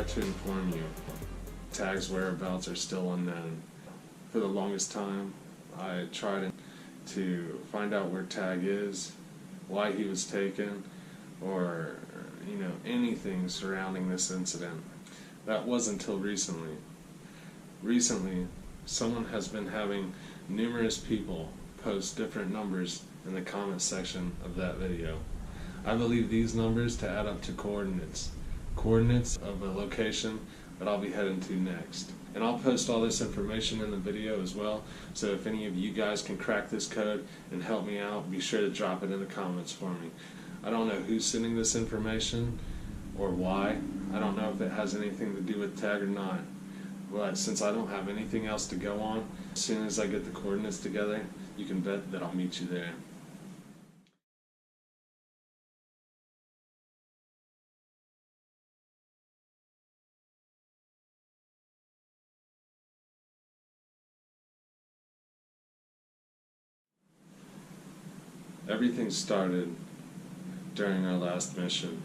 regret to inform you, Tag's whereabouts are still unknown. For the longest time, I tried to find out where Tag is, why he was taken, or anything surrounding this incident. That was until recently. Recently, someone has been having numerous people post different numbers in the comment section of that video. I believe these numbers to add up to coordinates of a location that I'll be heading to next. And I'll post all this information in the video as well, so if any of you guys can crack this code and help me out, be sure to drop it in the comments for me. I don't know who's sending this information or why. I don't know if it has anything to do with Tag or not. But since I don't have anything else to go on, as soon as I get the coordinates together, you can bet that I'll meet you there. Everything started during our last mission.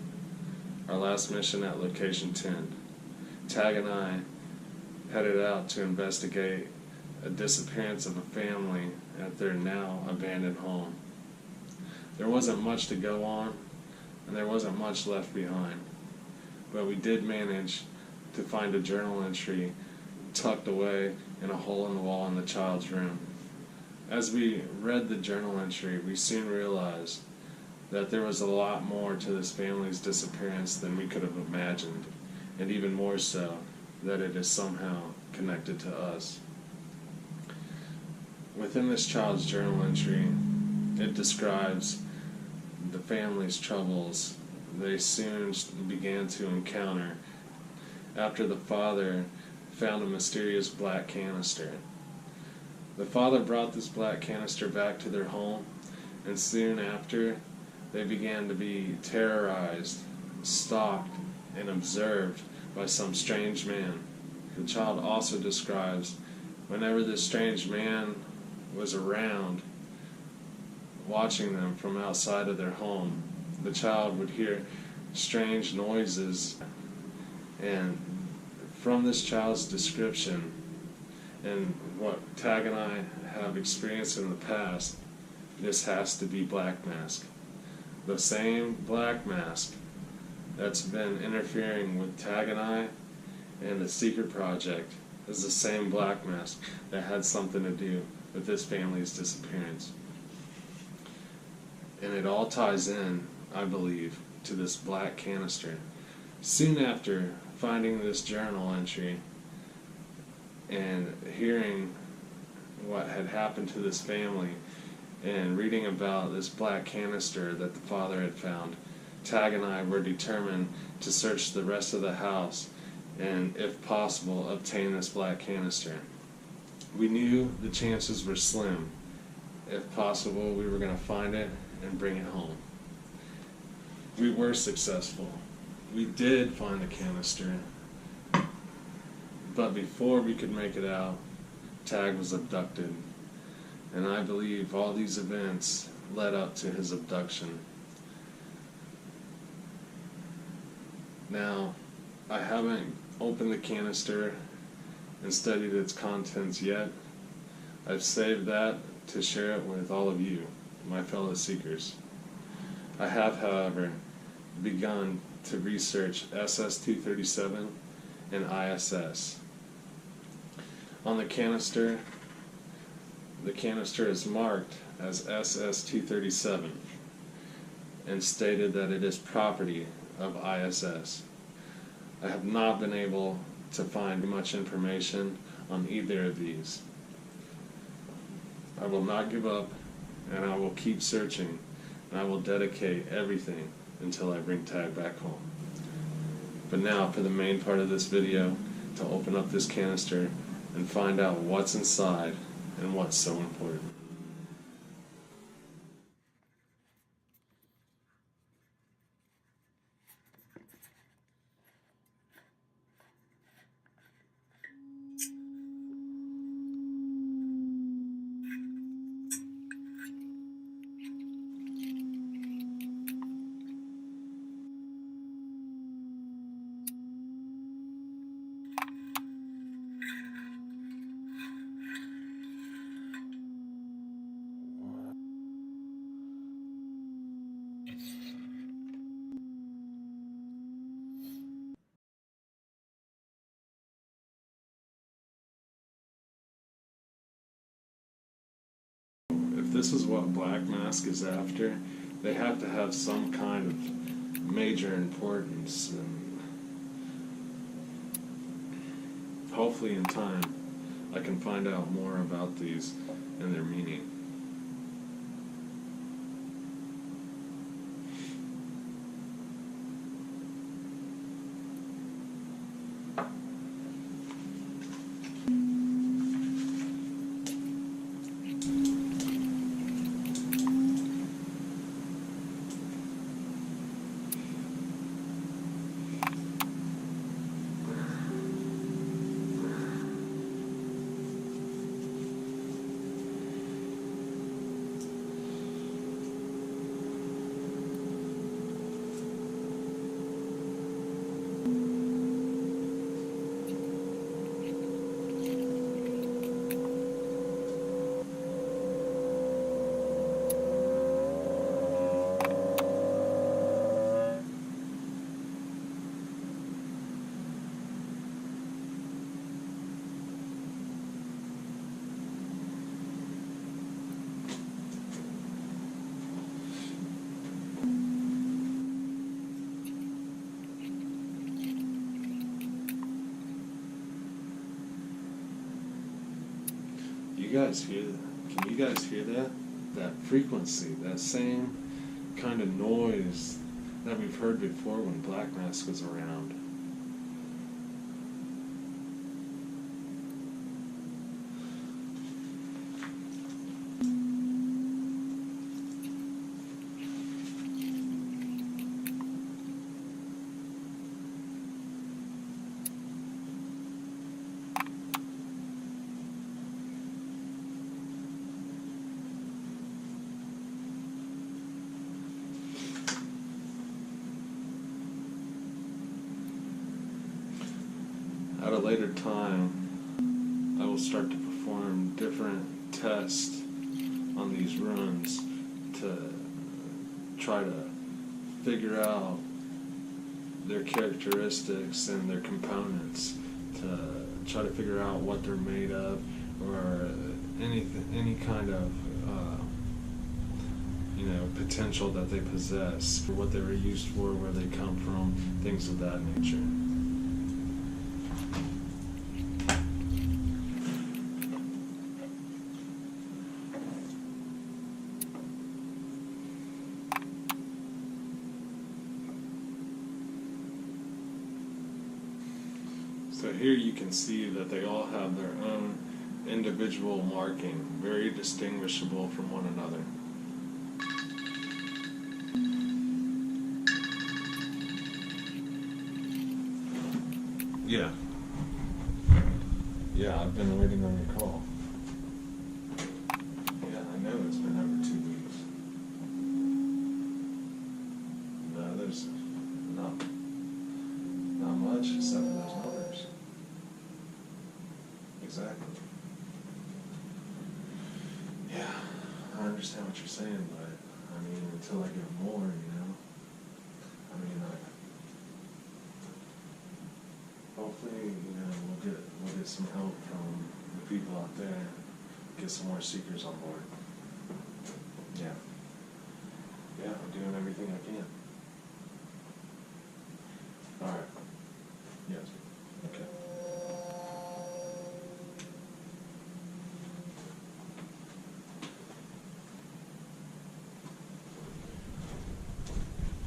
Our last mission at Location 10. Tag and I headed out to investigate a disappearance of a family at their now abandoned home. There wasn't much to go on, and there wasn't much left behind, but we did manage to find a journal entry tucked away in a hole in the wall in the child's room. As we read the journal entry, we soon realized that there was a lot more to this family's disappearance than we could have imagined, and even more so, that it is somehow connected to us. Within this child's journal entry, it describes the family's troubles they soon began to encounter after the father found a mysterious black canister. The father brought this black canister back to their home, and soon after, they began to be terrorized, stalked, and observed by some strange man. The child also describes whenever this strange man was around, watching them from outside of their home, the child would hear strange noises. And from this child's description and what Tag and I have experienced in the past, this has to be Black Mask. The same Black Mask that's been interfering with Tag and I and the Secret Project is the same Black Mask that had something to do with this family's disappearance. And it all ties in, I believe, to this black canister. Soon after finding this journal entry and hearing what had happened to this family and reading about this black canister that the father had found, Tag and I were determined to search the rest of the house and, if possible, obtain this black canister. We knew the chances were slim. If possible, we were going to find it and bring it home. We were successful. We did find the canister, but before we could make it out, Tag was abducted, and I believe all these events led up to his abduction. Now, I haven't opened the canister and studied its contents yet. I've saved that to share it with all of you, my fellow seekers. I have, however, begun to research SS-237 and ISS. On the canister is marked as SS-237 and stated that it is property of ISS. I have not been able to find much information on either of these. I will not give up, and I will keep searching, and I will dedicate everything until I bring Tag back home. But now for the main part of this video, to open up this canister and find out what's inside and what's so important. If this is what Black Mask is after, they have to have some kind of major importance, and hopefully in time I can find out more about these and their meaning. Can you guys hear that? That frequency, that same kind of noise that we've heard before when Black Mask was around. At a later time, I will start to perform different tests on these runes to try to figure out their characteristics and their components, to try to figure out what they're made of, or any kind of potential that they possess, for what they were used for, where they come from, things of that nature. So here you can see that they all have their own individual marking, very distinguishable from one another. Yeah. Yeah, I've been waiting on your call. Yeah, I know it's been over 2 weeks. No, there's not much except for those numbers. Exactly. Yeah, I understand what you're saying, but I mean, until I get more, I mean, hopefully, we'll get some help from the people out there, get some more seekers on board. Yeah. Yeah, I'm doing everything I can. All right. Yes. Okay.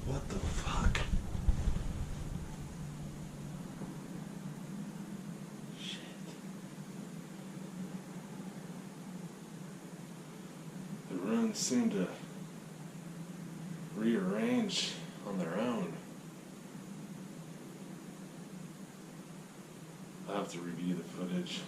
What the fuck? Shit. The runes seem to rearrange on their own. I'll have to review the footage.